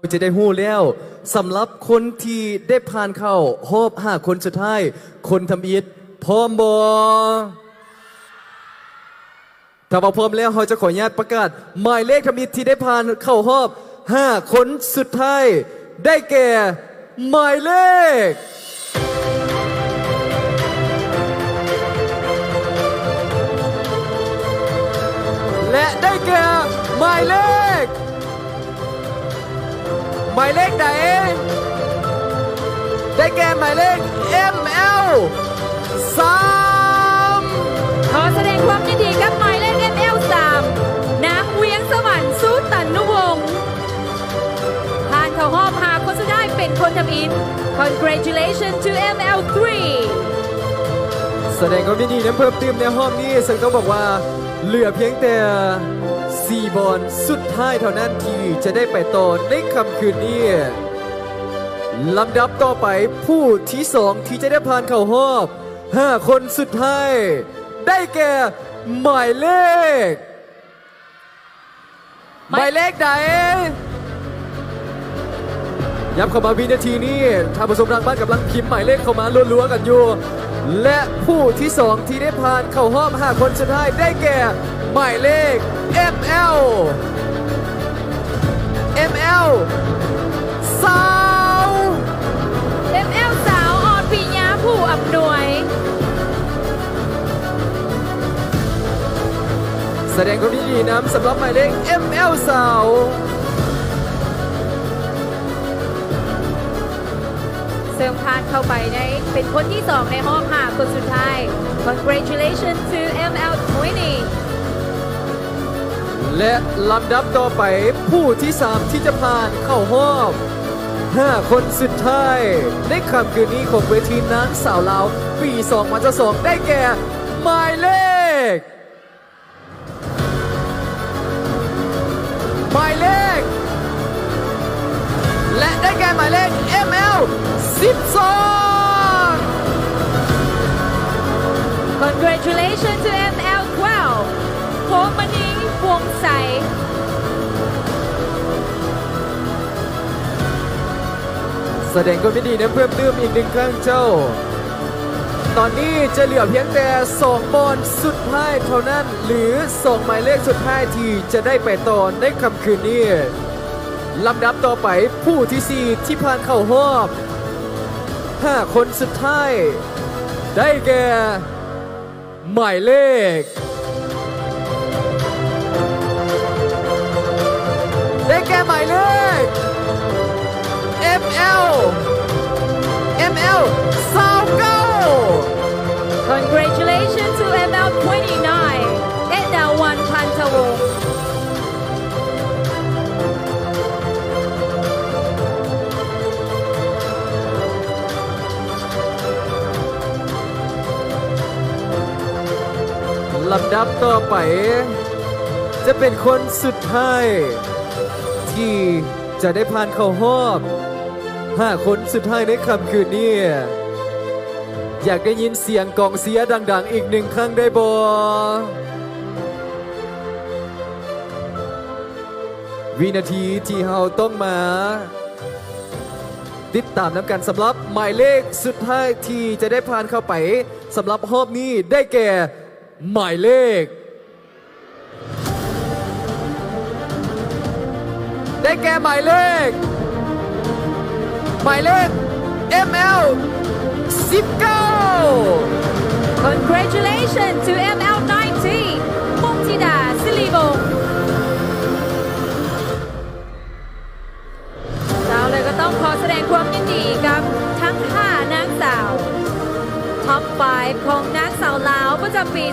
จะได้หู้แล้วสำหรับคนที่ได้ผ่านเข้ารอบ5 คนสุดท้ายคนทำอิฐพร้อมบ่ถ้าพร้อมแล้วเราจะขออนุญาตประกาศหมายเลขทำอิฐที่ได้ผ่านเข้ารอบ5 คนสุดท้ายได้แก่หมายเลขและได้แก่หมายเลขใดได้แก่หมายเลข ML 3ขอแสดงความยินดีกับหมายเลข ML3 นางเวียงสวรรค์สู้ตันุวงศ์ผ่านเข้ารอบ5 คนสุดท้ายเป็นคนทำอิฐ Congratulations to ML3 แสดงความยินดีนั้นเพิ่มเติมในห้องนี้ซึ่งต้องบอกว่าเหลือเพียงแต่4 บอลสุดท้ายเท่านั้นที่จะได้ไปต่อในค่ำคืนนี้ลำดับต่อไปผู้ที่2ที่จะได้ผ่านเข้ารอบ5 คนสุดท้ายได้แก่หมายเลขใดย้ำเข้ามาวินาทีนี้ท่านผู้ชมทางบ้านกำลังพิมพ์หมายเลขเข้ามาล้วนๆกันอยู่และผู้ที่2ที่ได้ผ่านเข้ารอบ5 คนสุดท้ายได้แก่หมายเลข ML สาว ML สาวออนปีญาผู้อำนวย แสดงความยินดีนำสำหรับหมายเลข ML สาว เสริมผ่านเข้าไปในเป็นคนที่2ในรอบ5 คนสุดท้าย Congratulations to ML20 และลำดับต่อไปผู้ที่3ที่จะผ่านเข้ารอบ5 คนสุดท้ายในค่ำคืนนี้ของเวทีนางสาวลาวปี2022ได้แก่หมายเลขและได้แก่หมายเลข ML 12 Congratulations to ML12 โคมณีวงใสแสดงความยินดีนั้นเพิ่มเติมอีก1 ครั้งเจ้าตอนนี้จะเหลือเพียงแต่2 บอลสุดท้ายเท่านั้นหรือ2 หมายเลขสุดท้ายที่จะได้ไปต่อในค่ำคืนนี้ลำดับต่อไปผู้ที่4ที่ผ่านเข้ารอบ5 คนสุดท้ายได้แก่หมายเลขML 29 Congratulations to ML29 เอ็ดดาวันพันธวงศ์ลำดับต่อไปจะเป็นคนสุดท้ายที่จะได้ผ่านเข้ารอบ5 คนสุดท้ายในค่ำคืนนี้อยากได้ยินเสียงกองเสียดังๆอีก1 ครั้งได้บ่วินาทีที่เราต้องมาติดตามน้ำกันสำหรับหมายเลขสุดท้ายที่จะได้ผ่านเข้าไปสำหรับรอบนี้ได้แก่หมายเลขML 19 Congratulations to ML19 มุกธิดาศิริวงศ์เราเลยก็ต้องขอแสดงความยินดีกับทั้ง5 นางสาวท็อป 5 ของนางสาวลาวประจำปี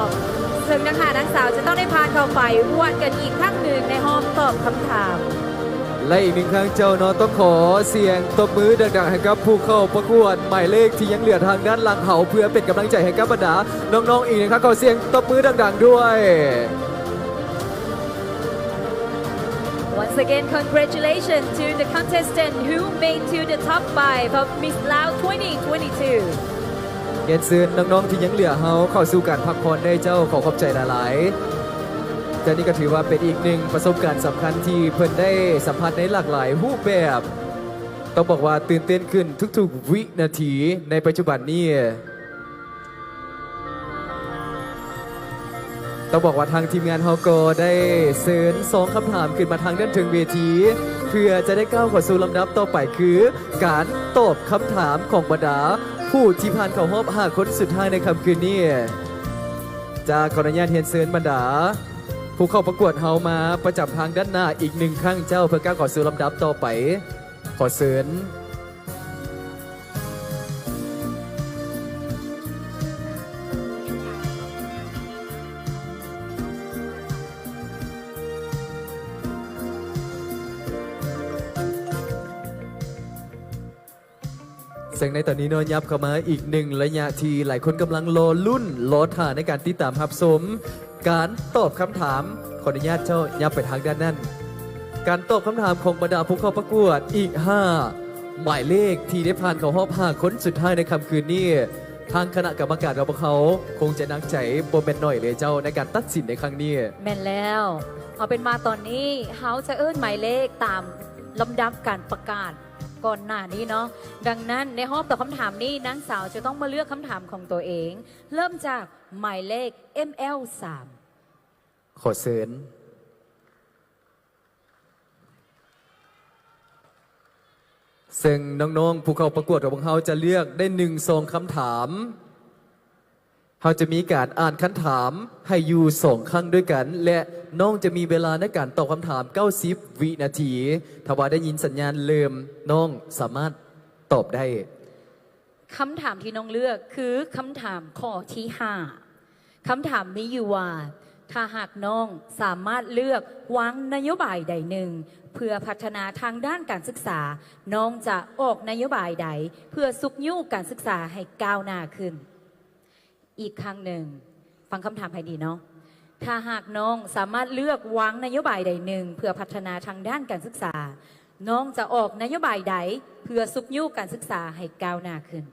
2022 ซึ่งทั้ง5 นางสาวจะต้องได้ผ่านเข้าไปวดกันอีกครั้งหนึ่งในห้องตอบคำถามและอีก1 ครั้งเจ้าเนาะต้องขอเสียงตบมือดังๆให้กับผู้เข้าประกวดหมายเลขที่ยังเหลือทางด้านหลังเขาเพื่อเป็นกำลังใจให้กับบรรดาน้องๆอีกนะครับขอเสียงตบมือดังๆด้วย Once again, congratulations to the contestant who made to the top 5 of Miss Lao 2022. เรียนเชิญน้องๆที่ยังเหลือเขาเข้าสู่การพักผ่อนได้เจ้าขอขอบใจหลายๆ แต่นี่ก็ถือว่าเป็นอีกหนึ่งประสบการณ์สำคัญที่เพิ่นได้สัมผัสในหลากหลายรูปแบบ ต้องบอกว่าตื่นเต้นขึ้นทุกๆวินาทีในปัจจุบันนี้ต้องบอกว่าทางทีมงานเฮาก็ได้เชิญ2คำถามขึ้นมาทางด้านถึงเวที เพื่อจะได้ก้าวเข้าสู่ลำดับต่อไปคือ การตอบคำถามของบรรดา ผู้ที่ผ่านเข้ารอบ5คนสุดท้ายในค่ำคืนนี้จะขออนุญาตเรียนเชิญบรรดา ผู้เข้าประกวดเฮามาประจำทางด้านหน้าอีกหนึ่งครั้งเจ้าเพื่อก้าวเข้าสู่ลำดับต่อไป ขอเชิญซึ่งในตอนนี้เนอะยับเข้ามาอีกหนึ่งระยะที่หลายคนกำลังรอลุ่นรอท่าในการติดตามรับชมการตอบคำถามขออนุญาตเจ้ายับไปทางด้านนั้นการตอบคำถามของบรรดาผู้เข้าประกวดอีก5หมายเลขที่ได้ผ่านเข้ารอบ5คนสุดท้ายในค่ำคืนนี้ทางคณะกรรมการของพวกเขาคงจะนักใจโบแมนหน่อยเลยเจ้าในการตัดสินในครั้งนี้แม่นแล้วเอาเป็นมาตอนนี้เฮาจะเอิ้นหมายเลขตามลำดับการประกาศก่อนหน้านี้เนาะดังนั้นในห้องตอบคำถามนี้นางสาวจะต้องมาเลือกคำถามของตัวเอง เริ่มจากหมายเลข ML3 ขอเชิญซึ่งน้องๆผู้เข้าประกวดของพวกเขาจะเลือกได้1-2คำถามเขาจะมีการอ่านคำถามให้อยู่2ครั้งด้วยกันและน้องจะมีเวลาในการตอบคำถาม90วินาทีถ้าว่าได้ยินสัญญาณเริ่มน้องสามารถตอบได้คำถามที่น้องเลือกคือคำถามข้อที่5คำถามนี้อยู่ว่าถ้าหากน้องสามารถเลือกวางนโยบายใดหนึ่งเพื่อพัฒนาทางด้านการศึกษาน้องจะออกนโยบายใดเพื่อสุขยุการศึกษาให้ก้าวหน้าขึ้นอีกครั้งหนึ่งฟังคำถามให้ดีเนาะถ้าหากน้องสามารถเลือกวางนโยบายใดหนึ่งเพื่อพัฒนาทางด้านการศึกษาน้องจะออกนโยบายใดเพื่อสุขยุการศึกษาให้ก้าวหน้าขึ้น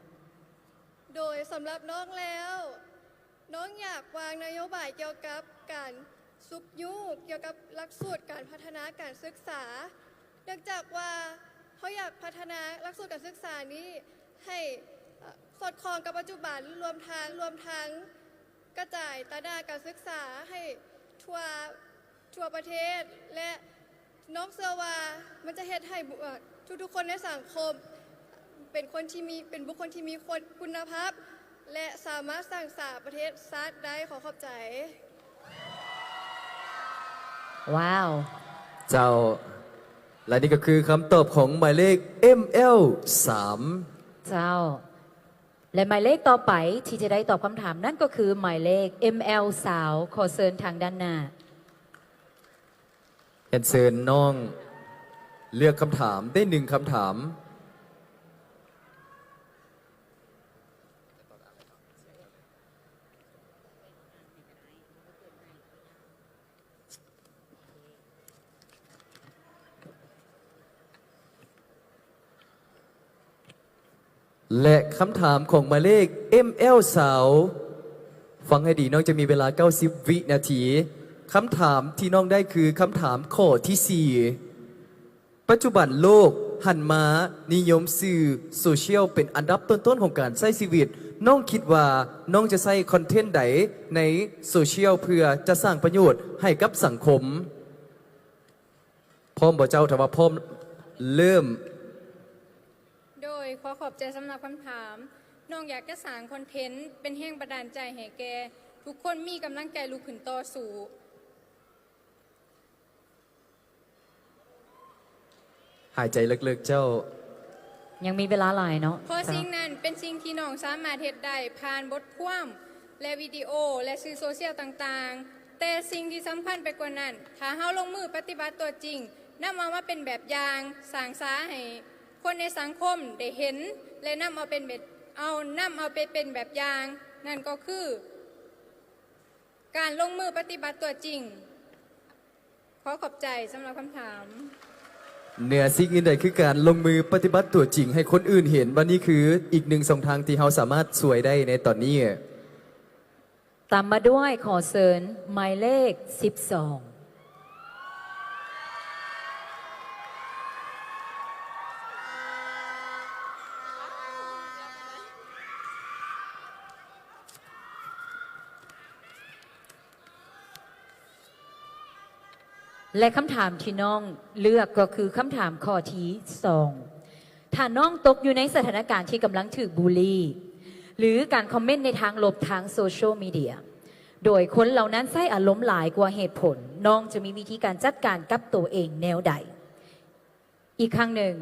โดยสำหรับน้องแล้วน้องอยากวางนโยบายเกี่ยวกับการสุขยุเกี่ยวกับหลักสูตรการพัฒนาการศึกษาเนื่องจากว่าเขาอยากพัฒนาหลักสูตรการศึกษานี้ให้สอดคล้องกับปัจจุบันรวมทั้งกระจายตารางการศึกษาให้ทั่วประเทศและน้องเชื่อว่ามันจะเฮ็ดให้ทุกๆคนในสังคมเป็นบุคคลที่มีคุณภาพและสามารถสร้างสรรค์ประเทศชาติได้ขอขอบใจว้าวเจ้าและนี่ก็คือคำตอบของหมายเลข ML3 เจ้าและหมายเลขต่อไปที่จะได้ตอบคำถามนั่นก็คือหมายเลข ML สาวขอเชิญทางด้านหน้าเชิญน้องเลือกคำถามได้1คำถามและคำถามของหมายเลข ML สาวฟังให้ดีน้องจะมีเวลา90วินาทีคำถามที่น้องได้คือคำถามข้อที่4ปัจจุบันโลกหันมานิยมสื่อโซเชียลเป็นอันดับต้นๆของการใช้ชีวิตน้องคิดว่าน้องจะใช้คอนเทนต์ใดในโซเชียลเพื่อจะสร้างประโยชน์ให้กับสังคมพร้อมบ่เจ้าถ้าว่าพร้อมเริ่มโดยขอขอบใจสำหรับคำถามน้องอยากจะสร้างคอนเทนต์เป็นแรงบันดาลใจให้แกทุกคนมีกำลังใจลุกขึ้นต่อสู้หายใจลึกๆเจ้ายังมีเวลาหลายเนาะเพราะสิ่งนั้นเป็นสิ่งที่น้องสามารถเฮ็ดได้ผ่านบทความและวิดีโอและสื่อโซเชียลต่างๆแต่สิ่งที่สำคัญไปกว่านั้นถ้าเฮาลงมือปฏิบัติตัวจริงนำมาเป็นแบบอย่างสร้างสรรค์ให้คนในสังคมได้เห็นและนำเอาไปเป็นแบบอย่างนั่นก็คือการลงมือปฏิบัติตัวจริงขอขอบใจสำหรับคำถามเหนือสิ่งอื่นใดคือการลงมือปฏิบัติตัวจริงให้คนอื่นเห็นว่านี่คืออีกหนึ่งช่องทางที่เราสามารถช่วยได้ในตอนนี้ตามมาด้วยขอเชิญหมายเลข12 และคำถามที่น้องเลือกก็คือคำถามข้อที่2ถ้าน้องตกอยู่ในสถานการณ์ที่กำลังถูกบูลลี่หรือการคอมเมนต์ในทางลบทางโซเชียลมีเดียโดยคนเหล่านั้นใช้อารมณ์หลายกว่าเหตุผลน้องจะมีวิธีการจัดการกับตัวเองแนวใดอีกครั้งหนึ่ง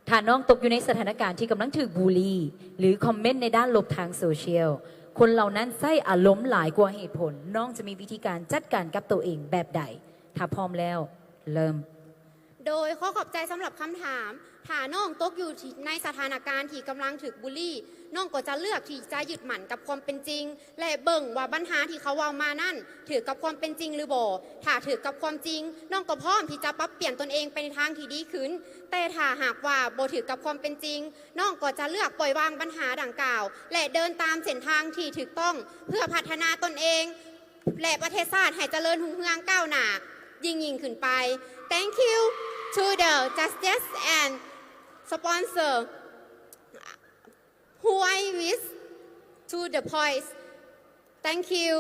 ถ้าน้องตกอยู่ในสถานการณ์ที่กำลังถูกบูลลี่หรือคอมเมนต์ในด้านลบทางโซเชียลคนเหล่านั้นใช้อารมณ์หลายกว่าเหตุผลน้องจะมีวิธีการจัดการกับตัวเองแบบใดถ้าพร้อมแล้วเริ่ม โดยขอขอบใจสำหรับคำถามถ้าน้องตกอยู่ในสถานการณ์ที่กำลังถูกบูลลี่น้องก็จะเลือกที่จะยึดมั่นกับความเป็นจริงและเบิ่งว่าปัญหาที่เขาเว้ามานั่นถือกับความเป็นจริงหรือบ่ถ้าถือกับความจริงน้องก็พร้อมที่จะปรับเปลี่ยนตนเองไปในทางที่ดีขึ้นแต่ถ้าหากว่าบ่ถือกับความเป็นจริงน้องก็จะเลือกปล่อยวางปัญหาดังกล่าวและเดินตามเส้นทางที่ถูกต้องเพื่อพัฒนาตนเองและประเทศชาติให้เจริญรุ่งเรืองก้าวหน้ายิ่งขึ้นไป Thank you to the justice and sponsor who I wish to the points. Thank you.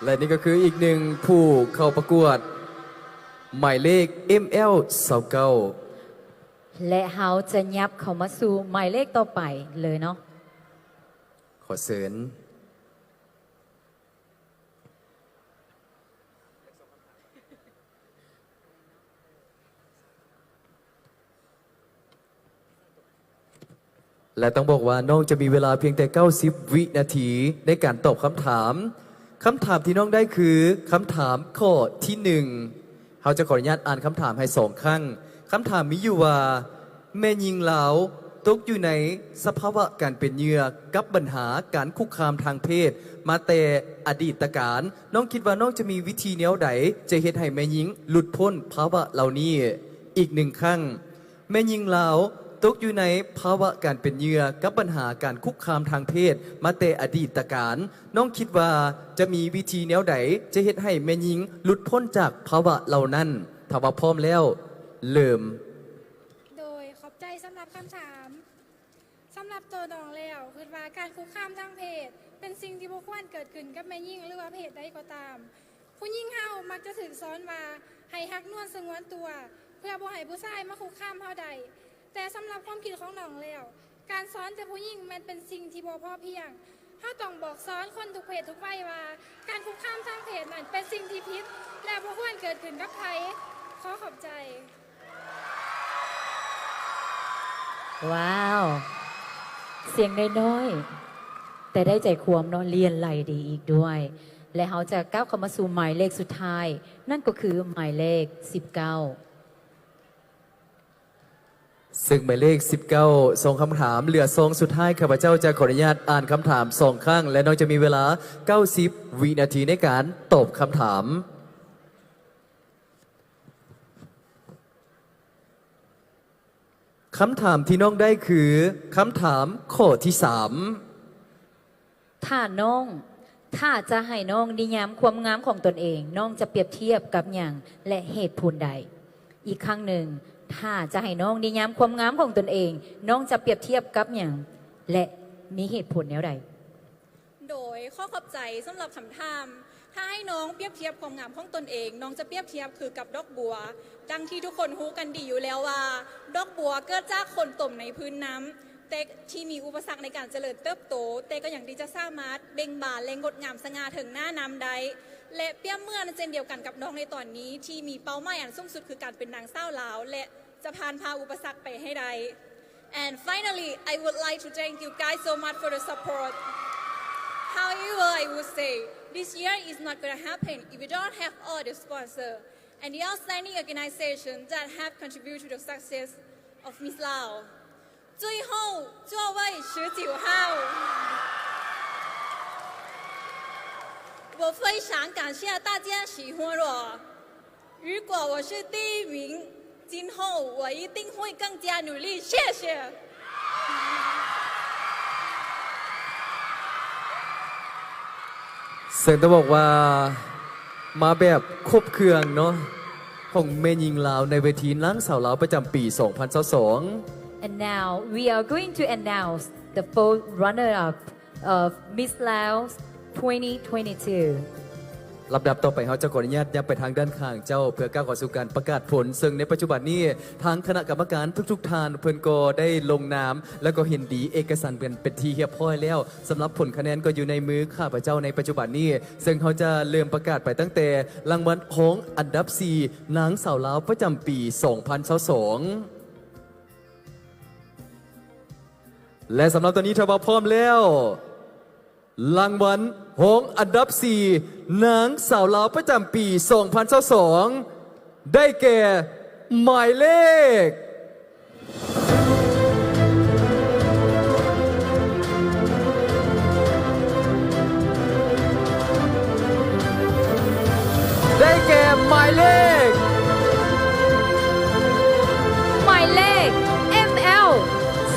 และนี่ก็คืออีกหนึ่งผู้เข้าประกวดหมายเลข ML 29และเฮาจะยับเข้ามาสู่หมายเลขต่อไปเลยเนาะ ขอเชิญและต้องบอกว่าน้องจะมีเวลาเพียงแต่ 90 วินาทีในการตอบคำถาม คำถามที่น้องได้คือคำถามข้อที่1เราจะขออนุญาตอ่านคำถามให้2ครั้งคำถามมีอยู่ว่าแม่ยิงลาวตกอยู่ในสภาวะการเป็นเหยื่อกับปัญหาการคุกคามทางเพศมาแต่อดีตการน้องคิดว่าน้องจะมีวิธีแนวใดจะเฮ็ดให้แม่ยิงหลุดพ้นภาวะเหล่านี้อีก1ครั้งแม่ยิงลาวตกอยู่ในภาวะการเป็นเหยื่อกับปัญหาการคุกคามทางเพศมาแต่อดีตการน้องคิดว่าจะมีวิธีแนวใดจะเฮ็ดให้แม่ยิงหลุดพ้นจากภาวะเหล่านั้นถ้าว่าพร้อมแล้วเริ่มโดยขอบใจสำหรับคำถามสำหรับตัวน้องแล้วคือว่าการคุกคามทางเพศเป็นสิ่งที่บ่ควรเกิดขึ้นกับแม่หญิงหรือว่าเพศใดก็ตามผู้หญิงเฮามักจะถูกสอนว่าให้ฮักนวลสงวนตัวเพื่อบ่ให้ผู้ชายมาคุกคามเฮาใดแต่สำหรับความคิดของน้องแล้วการสอนแต่ผู้หญิงมันเป็นสิ่งที่บ่พอเพียงเฮาต้องบอกสอนคนทุกเพศทุกวัยว่าการคุกคามทางเพศนั้นเป็นสิ่งที่ผิดและบ่ควรเกิดขึ้นกับใครขอขอบใจ ว้าว เสียงน้อยๆแต่ได้ใจความเนาะเรียนไหลดีอีกด้วย และเขาจะก้าวเข้ามาสู่หมายเลขสุดท้าย นั่นก็คือหมายเลข 19ซึ่งหมายเลข 19ส่งคำถามเหลือซองสุดท้ายข้าพเจ้าจะขออนุญาตอ่านคำถาม2ครั้งและน้องจะมีเวลา 90 วินาทีในการตอบคำถามคำถามที่น้องได้คือคำถามข้อที่3ถ้าจะให้น้องนิยามความงามของตนเองน้องจะเปรียบเทียบกับอย่างและเหตุผลใดอีกครั้งหนึ่งถ้าจะให้น้องนิยามความงามของตนเองน้องจะเปรียบเทียบกับอย่างและมีเหตุผลแนวใดโดยข้อขอบใจสำหรับคำถามถ้าให้น้องเปรียบเทียบความงามของตนเองน้องจะเปรียบเทียบคือกับดอกบัวดังที่ทุกคนรู้กันดีอยู่แล้วว่าดอกบัวเกิดจากคนต่มในพื้นน้ำแต่ที่มีอุปสรรคในการเจริญเติบโตแต่ก็อย่างที่จะสามารถเบ่งบานและงดงามสง่าถึงหน้าน้ำใดและเปรียบเมื่อเช่นเดียวกันกับน้องในตอนนี้ที่มีเป้าหมายอันสูงสุดคือการเป็นนางสาวลาวและจะผ่านพาอุปสรรคไปให้ได้ And finally I would like to thank you guys so much for the support However I would say this year is not going to happen if we don't have all the sponsors and the outstanding organizations that have contributed to the success of Miss Lao 最后座位19号我非常感谢大家喜欢我如果我是第一名今后我一定会更加努力谢谢ซึ่งต้องบอกว่ามาแบบครบเครื่องเนาะของแม่ยิงลาวในเวทีนางสาวลาวประจำปี 2022 And now we are going to announce the fourth runner-up of Miss Laos 2022 ลำดับต่อไปเขาจะขออนุญาตย้ำไปทางด้านข้างเจ้าเพื่อก้าวเข้าสู่การประกาศผล ซึ่งในปัจจุบันนี้ทางคณะกรรมการทุกๆท่านเพิ่นก็ได้ลงนามแล้วก็เห็นดีเอกสารเป็นที่เรียบร้อยแล้วสำหรับผลคะแนนก็อยู่ในมือข้าพเจ้าในปัจจุบันนี้ซึ่งเขาจะเริ่มประกาศไปตั้งแต่รางวัลของอันดับ4นางสาวลาวประจำปี 2022และสำหรับตอนนี้ถ้าว่าพร้อมแล้วรางวัลของอันดับ4นางสาวลาวประจำปี 2022ได้แก่หมายเลขได้แก่หมายเลข ML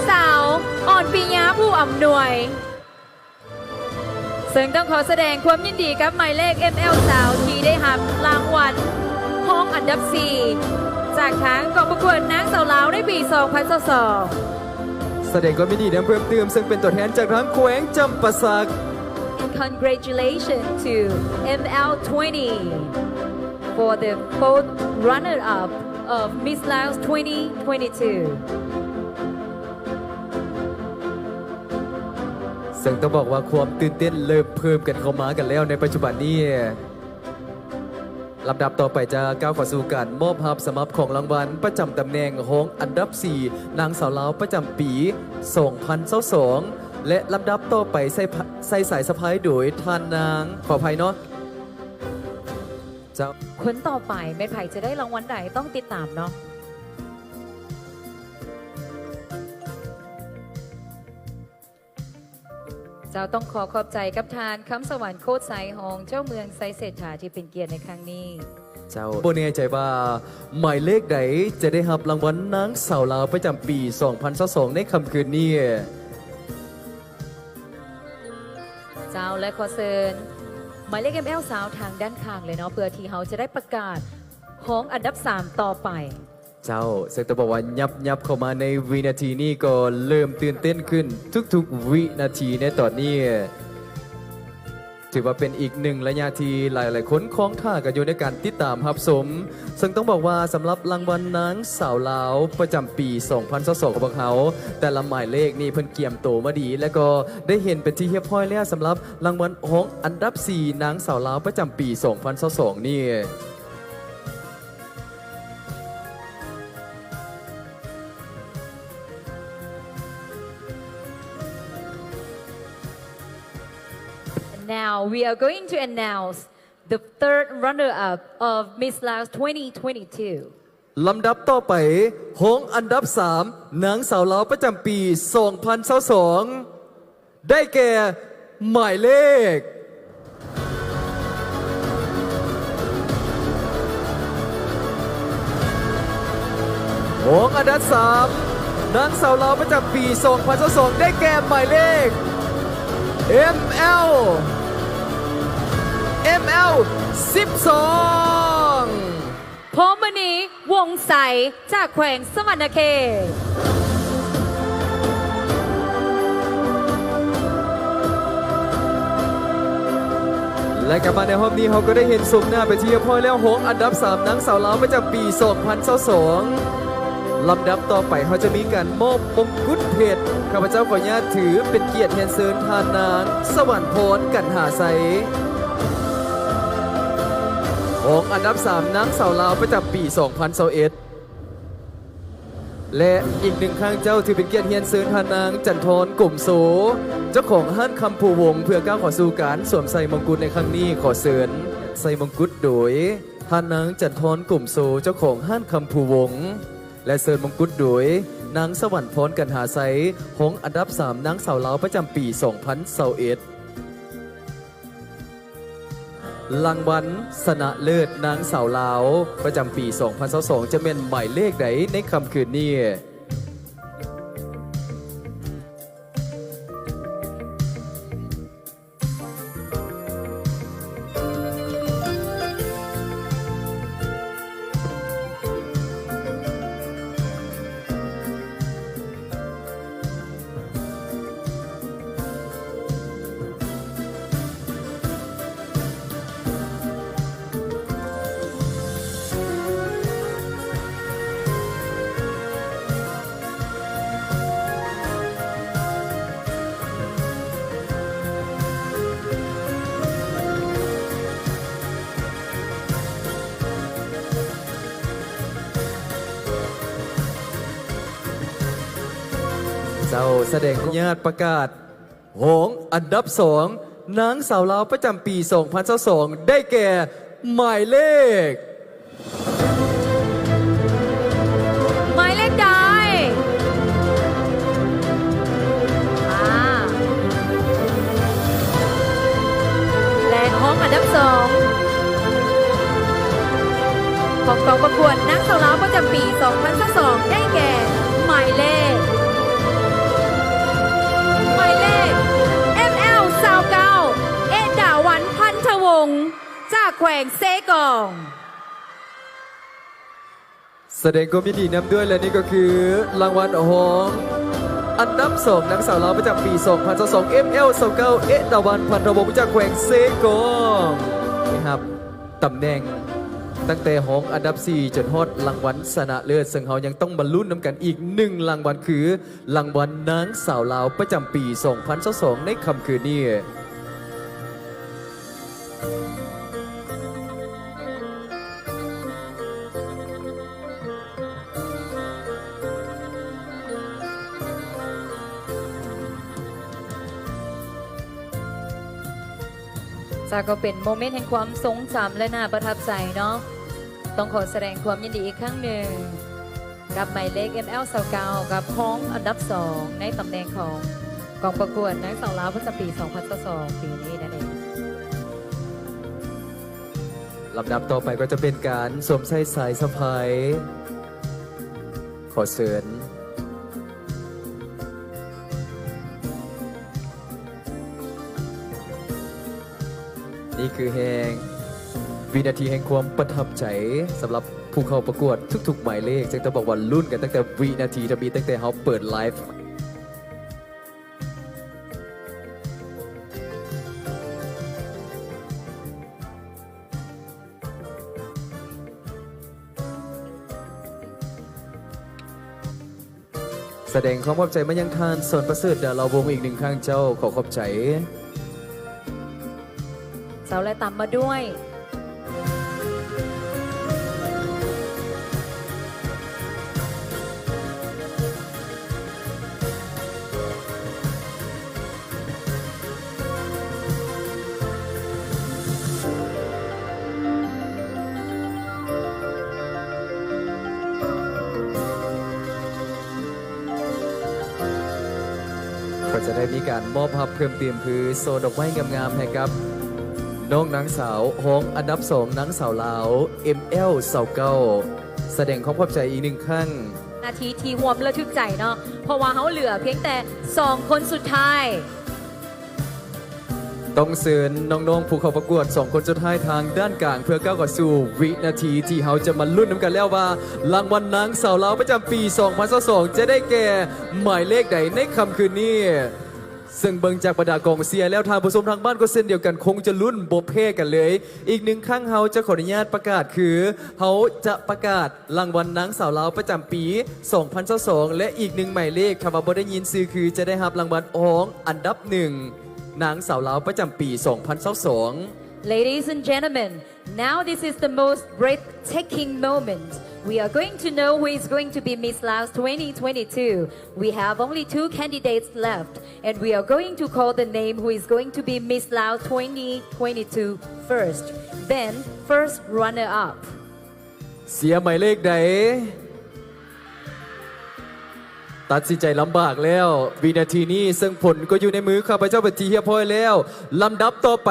สาวอ่อนปิยะผู้อำนวยซึ่งต้องขอแสดงความยินดีกับหมายเลข ML สาวที่ได้รับรางวัลห้องอันดับ 4 จากทางกองประกวดนางสาวลาวในปี 2022 แสดงความยินดีนำเพิ่มเติมซึ่งเป็นตัวแทนจากทางแขวงจำปาสัก And congratulations to ML20 for the fourth runner-up of Miss Laos 2022. ซึ่งต้องบอกว่าความตื่นเต้นเริ่มเพิ่มกันเข้ามากันแล้วในปัจจุบันนี้ลำดับต่อไปจะก้าวเข้าสู่การมอบรับสำหรับของรางวัลประจำตำแหน่งของอันดับ 4 นางสาวลาวประจำปี 2022และลำดับต่อไปใส่สายสะพายโดยท่านนางขออภัยเนาะเจ้า คนต่อไปแม่ไผ่จะได้รางวัลใดต้องติดตามเนาะเจ้าต้องขอขอบใจกับทานคำสวรรค์โคตรไซฮองเจ้าเมืองไซเศรษฐาที่เป็นเกียรติในครั้งนี้เจ้าโบเน่ใจว่าหมายเลขใดจะได้รับรางวัลนางสาวลาวประจำปี 2022ในค่ำคืนนี้เจ้าและขอเชิญหมายเลข ML สาวทางด้านข้างเลยเนาะเพื่อที่เขาจะได้ประกาศของอันดับ 3 ต่อไปเจ้าซึ่งต้องบอกว่ายับเข้ามาในวินาทีนี้ก็เริ่มตื่นเต้นขึ้นทุกๆวินาทีในตอนนี้ถือว่าเป็นอีกหนึ่งระยะที่หลายๆคนคล้องท่ากันอยู่ในการติดตามรับชมซึ่งต้องบอกว่าสำหรับรางวัลนางสาวลาวประจำปี 2022ของพวกเขาแต่ละหมายเลขนี่เพิ่นเกี่ยมโตมาดีและก็ได้เห็นเป็นที่เรียบร้อยแล้วสำหรับรางวัลของอันดับ 4 นางสาวลาวประจำปี 2022นี่Now we are going to announce the third runner-up of Miss Laos 2022. ลำดับต่อไปของอันดับ 3 นางสาวลาวประจำปี 2022ได้แก่หมายเลขของอันดับ 3 นางสาวลาวประจำปี 2022ได้แก่หมายเลข ML 12 พรมณีวงใสจากแขวงสวรรณเขตและกลับมาในห้องนี้เขาก็ได้เห็นสมหน้าไปที่เรียบร้อยแล้วหงอันดับ 3 นางสาวลาวประจำปี 2022ลำดับต่อไปเขาจะมีการมอบมงกุฎเพชรข้าพเจ้าขออนุญาตถือเป็นเกียรติแทนเชิญทานนางสวรรค์พรกันหาไซของอันดับ 3 นางสาวลาวประจำปี 2021และอีกหนึ่งครั้งเจ้าถือเป็นเกียรติเฮียนเซินทานางจันทรกลุ่มโสเจ้าของห้านคำภูวงเพื่อก้าวขอสู่การสวมใส่มงกุฎในครั้งนี้ขอเสริญใส่มงกุฎโดยทานางจันทรกลุ่มโสเจ้าของห้านคำภูวงและเสริญมงกุฎโดยนางสวรรค์พรกันหาไซของอันดับ 3 นางสาวลาวประจำปี 2021รางวัลชนะเลิศนางสาวลาวประจำปี 2022จะเป็นหมายเลขใดในค่ำคืนนี้ เจ้าแสดงญาติประกาศหงอันดับ2นางสาวลาวประจำปี 2022 ได้แก่หมายเลข หมายเลขใดและห้องอันดับ2ของกองประกวดนางสาวลาวประจำปี 2022 ได้แก่หมายเลข ML สาวเก้าเอ็ดดาวันพันธวงศ์จากแขวงเซกอง แสดงความยินดีนำด้วยและนี่ก็คือรางวัลหงอันดับ2นางสาวลาวประจำปี 2022 ML 29เอ็ดดาวันพันธวงศ์จากแขวงเซกองนี่ครับตำแหน่งตั้งแต่หงอันดับ4จนฮอดรางวัลชนะเลิศซึ่งเขายังต้องบรรลุนำกันอีก1รางวัลคือรางวัลนางสาวลาวประจำปี 2022 ในค่ำคืนนี้จากก็เป็นโมเมนต์แห่งความทรงจำและน่าประทับใจเนาะต้องขอแสดงความยินดีอีกครั้งหนึ่งกับหมายเลข ML 29กับห้องอันดับ2ในตำแหน่งของกองประกวดนางสาวลาวประจำปี 2022 ปีนี้นั่นเอง ลำดับต่อไปก็จะเป็นการสวมใส่สายสะพายขอเชิญนี่คือแห่งวินาทีแห่งความประทับใจสำหรับผู้เข้าประกวดทุกๆหมายเลขจึงต้องบอกว่ารุ่นกันตั้งแต่วินาทีทบีตั้งแต่เขาเปิดไลฟ์แสดงความขอบใจมายังทานส่วนประเสริฐดาราวงศ์อีกหนึ่งข้างเจ้าขอขอบใจสาวและตามมาด้วย ก็จะได้มีการมอบภาพเพิ่มเติมคือโซนดอกไม้งามๆให้กับน้องนางสาวหงอันดับ2นางสาวลาว ML 29แสดงความขอบใจอีกหนึ่งครั้ง นาทีที่ห่วมระทึกใจเนาะเพราะว่าเขาเหลือเพียงแต่2คนสุดท้าย ต้องเชิญน้องๆผู้เข้าประกวด2คนสุดท้ายทางด้านกลางเพื่อก้าวเข้าสู่วินาทีที่เขาจะมาลุ้นน้ำกันแล้วว่ารางวัลนางสาวลาวประจำปี 2022 จะได้แก่หมายเลขใดในค่ำคืนนี้ซึ่งเบิ่งจากบรรดากองเสียแล้วทางผู้ชมทางบ้านก็เช่นเดียวกันคงจะลุ้นโบเพ่กันเลยอีกหนึ่งครั้งเขาจะขออนุญาตประกาศคือเขาจะประกาศรางวัลนางสาวลาวประจำปี 2022 และอีกหนึ่งหมายเลขคำว่าบ่ได้ยินซื้อคือจะได้รับรางวัลอองอันดับ1นางสาวลาวประจำปี 2022 Ladies and gentlemen, now this is the most breathtaking moment. We are going to know who is going to be Miss Laos 2022. We have only 2 candidates left, and we are going to call the name who is going to be Miss Laos 2022 first. Then, first runner-up. เสียหมายเลขใดตัดสินใจลำบากแล้ววินาทีนี้ซึ่งผลก็อยู่ในมือข้าพเจ้าเป็นทีเรียบร้อยแล้วลำดับต่อไป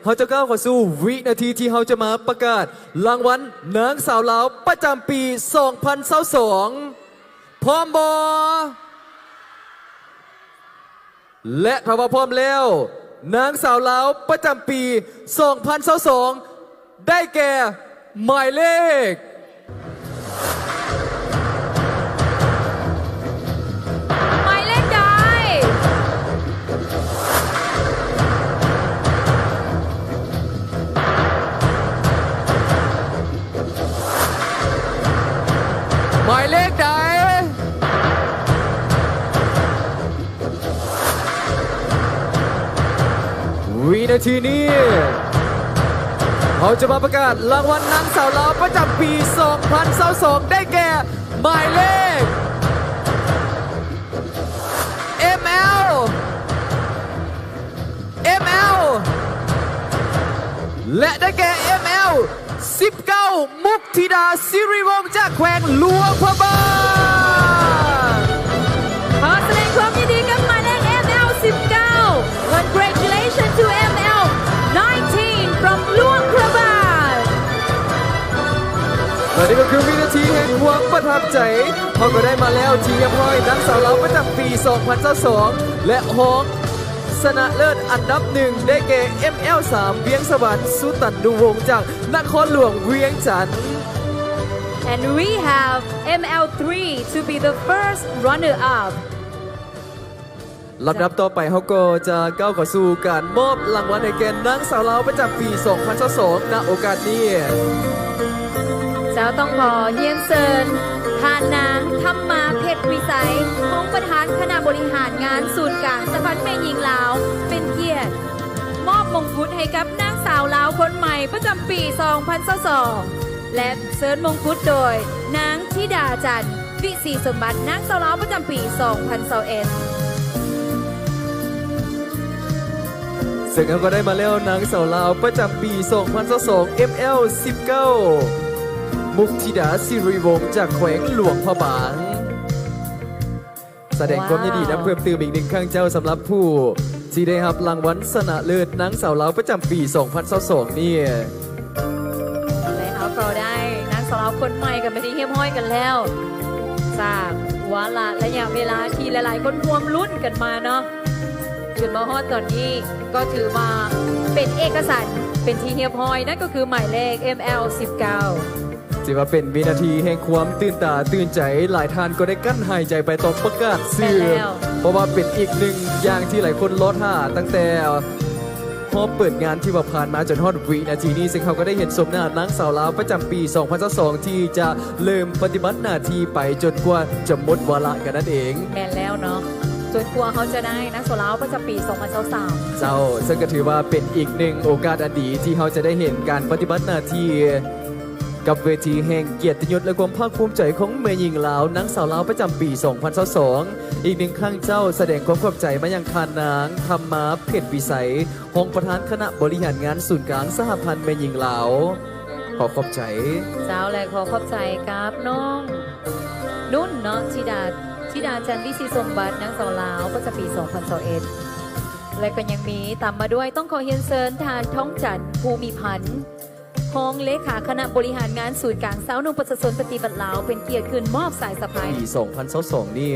เขาจะก้าวเข้าสู่วินาทีที่เขาจะมาประกาศรางวัลนางสาวลาวประจำปี 2022 พร้อมบอและถ้าว่าพร้อมแล้วนางสาวลาวประจำปี 2022 ได้แก่หมายเลขหมายเลขใดวินาทีนี้เขาจะมาประกาศรางวัลนางสาวลาวประจำปี 2022 ได้แก่หมายเลข และได้แก่ ML 19 มุกธิดาสิริวงศ์จากแขวงหลวงพระบาง ขอแสดงความยินดีกับหมายเลข ML 19 Congratulations to ML 19 from หลวงพระบาง และนี่ก็คือวินาทีแห่งความประทับใจเขาก็ได้มาแล้วที่เรียบร้อยนักสาวเราประจำปี 2022 และฮองชนะเลิศอันดับหนึ่งได้แก่ ML3 เวียงสวรรค์สุตันดุวงศ์จากนครหลวงเวียงจันทร์ And we have ML3 to be the first runner-up ลำดับต่อไปเขาก็จะก้าวเข้าสู่การมอบรางวัลให้แก่นางสาวเราประจำปี 2022 ณ โอกาสนี้ เจ้าต้องขอเยียนเชิญทานนางธรรมาเพชรวิสัยของประธานคณะบริหารงานศูนย์กลางสะพานแม่หญิงลาว เป็นเกียรติมอบมงกุฎให้กับนางสาวลาวคนใหม่ประจำปี 2022 และเสริญมงกุฎโดยนางธิดาจันทร์วิศรีสมบัตินางสาวลาวประจำปี 2021 ซึ่งเขาก็ได้มาแล้วนางสาวลาวประจำปี 2022 ML 19 มุกธิดาสิริวงศ์จากแขวงหลวงพระบาง แสดงความยินดีและเพิ่มเติมอีกหนึ่งครั้งเจ้าสำหรับผู้ที่ได้รับรางวัลชนะเลิศนางสาวลาวประจำปี 2022 นี่ และเอาก็ได้นางสาวลาวคนใหม่กันไปที่เฮียมห้อยกันแล้วจากวาระระยะเวลาที่หลายๆคนร่วมลุ้นกันมาเนาะจนมาฮอดตอนนี้ก็ถือว่าเป็นเอกสารเป็นที่เฮียบห้อยนั่นก็คือหมายเลข ML 19 ถือว่าเป็นวินาทีแห่งความตื่นตาตื่นใจหลายท่านก็ได้กั้นหายใจไปตอนประกาศชื่อ ใช่แล้ว เพราะว่าเป็นอีกหนึ่งอย่างที่หลายคนรอท่าตั้งแต่พอเปิดงานที่ว่าผ่านมาจนฮอดวินาทีนี้ซึ่งเขาก็ได้เห็นสมหน้านางสาวลาวประจำปี 2022 ที่จะเริ่มปฏิบัติหน้าที่ไปจนกว่าจะหมดวาระกันนั่นเอง แม่นแล้วเนาะจนกลัวเขาจะได้นักสาวลาวประจำปี 2023 เจ้าซึ่งก็ถือว่าเป็นอีกหนึ่งโอกาสอันดีที่เขาจะได้เห็นการปฏิบัติหน้าที่กับเวทีแห่งเกียรติยศและความภาคภูมิใจของแม่หญิงลาวนางสาวลาวประจำปี 2022 อีกหนึ่งครั้งเจ้าแสดงความขอบใจมายังทานนางธรรมาเพชรวิสัยรองประธานคณะบริหารงานศูนย์กลางสหพันธ์แม่หญิงลาวขอขอบใจ เจ้าและขอขอบใจกับน้องนุ่นเนาะธิดาจันทร์วิศรีสมบัตินางสาวลาวประจำปี 2021 และก็ยังมีตามมาด้วยต้องขอเฮียนเซินทานท้องจันทร์ภูมิพันธ์รองเลขาคณะบริหารงานศูนย์กลางสาวนุ่งประชาชนปฏิบัติลาวเป็นเกียรติคืนมอบสายสะพาย ปี 2022 นี่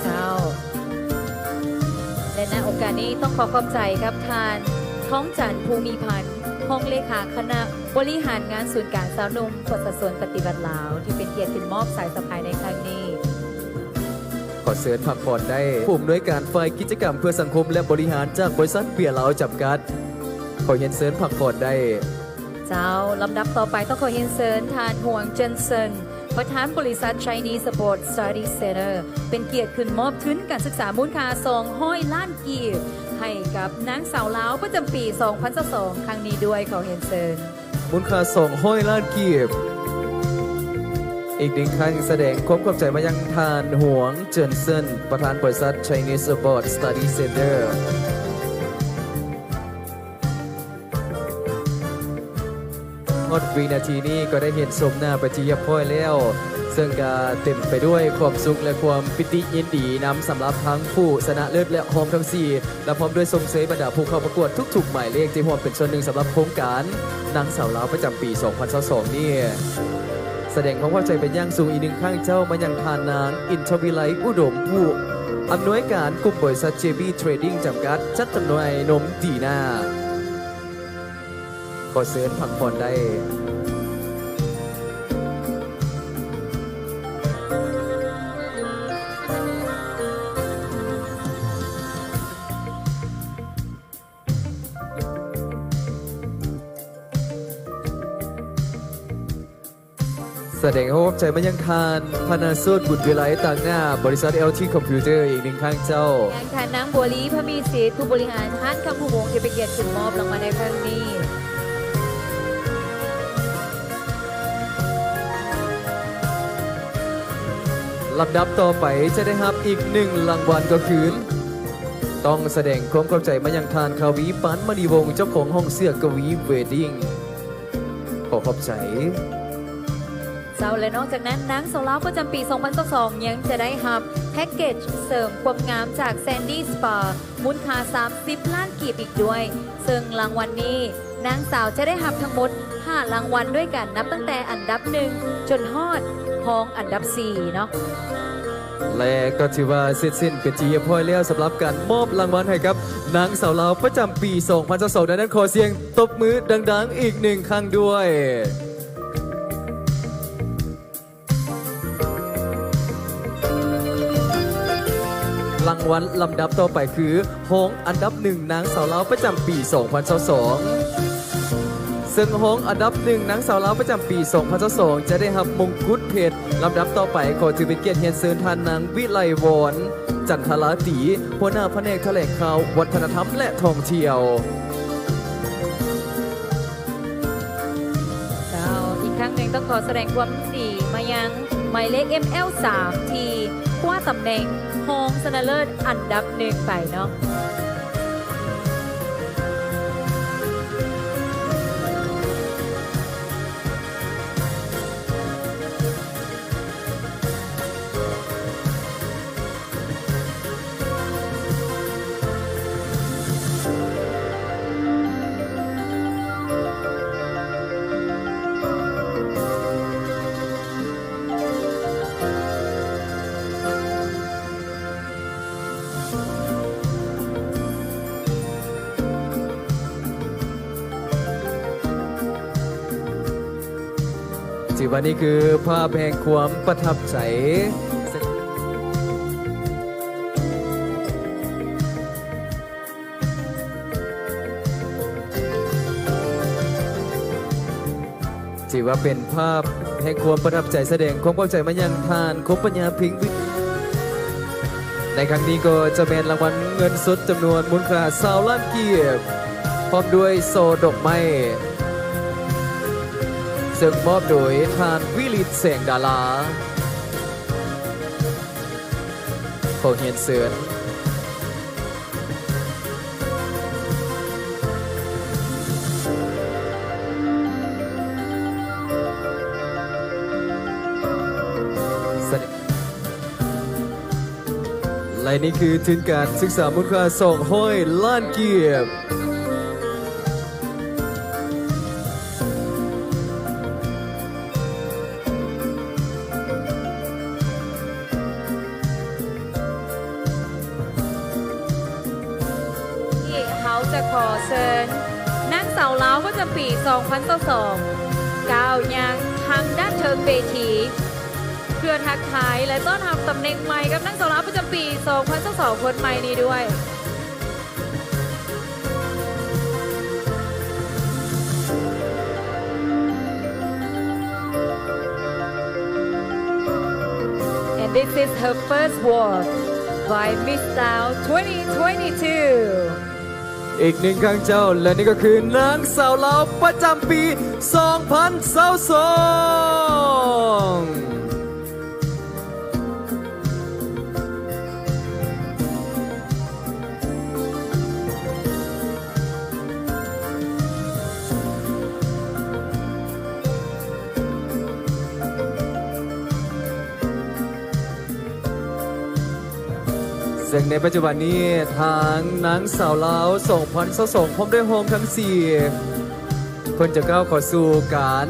เจ้า และในโอกาสนี้ต้องขอขอบใจครับทานท้องจันทร์ภูมิพันธ์รองเลขาคณะบริหารงานศูนย์กลางสาวนุ่งประชาชนปฏิบัติลาวที่เป็นเกียรติคืนมอบสายสะพายในครั้งนี้ ขอเสริญพักผ่อนได้ผู้อำนวยการฝ่ายกิจกรรมเพื่อสังคมและบริหารจากบริษัทเปียเหลาจำกัด ขอเห็นเสริญพักผ่อนได้ เจ้าลำดับต่อไปต้องขอเฮียนเซินทานห่วงเจนเซนประธานบริษัท Chinese Support Study Center เป็นเกียรติขึ้นมอบทุนการศึกษามูลค่า200 ล้านกีบให้กับนางสาวลาวประจำปี 2022 ครั้งนี้ด้วยขอเฮียนเซิน มูลค่า200 ล้านกีบอีกหนึ่งครั้งแสดงความขอบใจมายังทานหวงเจินเซินประธานบริษัท Chinese Support Study Center หมดวินาทีนี้ก็ได้เห็นสมหน้าไปที่เรียบร้อยแล้ว ซึ่งก็เต็มไปด้วยความสุขและความปิติยินดีนำสำหรับทั้งผู้ชนะเลิศและฮอมทั้ง 4 และพร้อมด้วยทรงเสยบรรดาผู้เข้าประกวดทุกๆหมายเลขที่ร่วมเป็นส่วนหนึ่งสำหรับโครงการนางสาวลาวประจำปี 2022 นี่แสดงความเข้าใจเป็นอย่างสูงอีกหนึ่งข้างเจ้ามายังทานนางอินทวิไลอุดมผู้อำนวยการกลุ่มบริษัท JB Trading จำกัดจัดจำหน่ายนมดีนาขอเสริญพักผ่อนได้ แสดงความขอบใจมายังทานพนาโซดบุตรวิไลต่างหน้าบริษัท LT Computer อีกหนึ่งครั้งเจ้า งานทานนางบัวลีพระมีศรีผู้บริหารห้านคำผู้วงที่เป็นเกียรติขึ้นมอบรางวัลในครั้งนี้ ลำดับต่อไปจะได้รับอีกหนึ่งรางวัลก็คือ ต้องแสดงความเข้าใจมายังทานคาวีปานมณีวงศ์เจ้าของห้องเสื้อกวีเวดดิ้งขอขอบใจ เจ้าและนอกจากนั้นนางสาวลาวประจำปี 2022 ยังจะได้รับแพ็กเกจเสริมความงามจากแซนดี้สปามูลค่า 30 ล้านกีบอีกด้วย ซึ่งรางวัลนี้นางสาวจะได้รับทั้งหมด 5 รางวัลด้วยกันนับตั้งแต่อันดับ 1 จนฮอดห้องอันดับ 4 เนาะ และก็ถือว่าเสร็จสิ้นเป็นทีเรียบร้อยแล้วสำหรับการมอบรางวัลให้กับนางสาวลาวประจำปี 2022ดังนั้นขอเสียงตบมือดังๆอีกหนึ่งครั้งด้วย รางวัลลำดับต่อไปคือห้องอันดับ 1นางสาวลาวประจำปี 2022ซึ่งห้องอันดับ 1นางสาวลาวประจำปี 2022จะได้รับมงกุฎเพชรลำดับต่อไปขอถือเป็นเกียรติเฮียนเซินทานนางวิไลวรณ์จันทราตีหัวหน้าแผนกแถลงข่าววัฒนธรรมและท่องเที่ยว เจ้าอีกครั้งหนึ่งต้องขอแสดงความยินดีมายังหมายเลข ML3 ที่คว้าตำแหน่งรองชนะเลิศอันดับ 1 ไปเนาะถือว่านี่คือภาพแห่งความประทับใจถือว่าเป็นภาพแห่งความประทับใจแสดงความเข้าใจมายังทานคมปัญญาพิงวิทย์ในครั้งนี้ก็จะเป็นรางวัลเงินสดจำนวนมูลค่า20 ล้านกีบพร้อมด้วยโซดอกไม้ซึ่งมอบโดยทานวิลิตแสงดาราขอเฮียนเสือนและนี่คือทุนการศึกษามูลค่า200 ล้านกีบเขาจะขอเชิญนางสาวลาวประจำปี 2022 ก้าวยางทางด้านเทิงเวทีเพื่อทักทายและต้อนรับตำแหน่งใหม่กับนางสาวลาวประจำปี 2022 คนใหม่นี้ด้วย And this is her first walk by Miss Style 2022อีกหนึ่งครั้งเจ้าและนี่ก็คือนางสาวลาวประจำปี 2022ซึ่งในปัจจุบันนี้ทางนางสาวลาว2022พร้อมด้วยโฮมทั้ง4คนจะก้าวเข้าสู่การ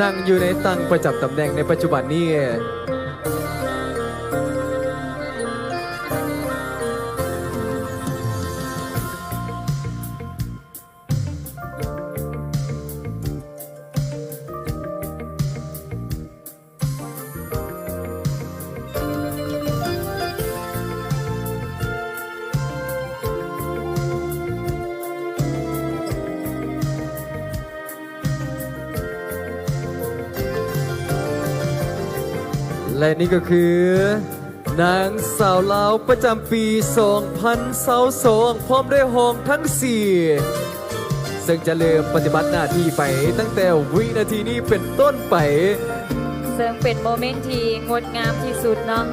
นั่งอยู่ในตั้งประจำตำแหน่งในปัจจุบันนี้และนี่ก็คือนางสาวลาวประจำปี 2022พร้อมด้วยโฮมทั้ง 4ซึ่งจะเริ่มปฏิบัติหน้าที่ไปตั้งแต่วินาทีนี้เป็นต้นไป ซึ่งเป็นโมเมนต์ที่งดงามที่สุดเนาะ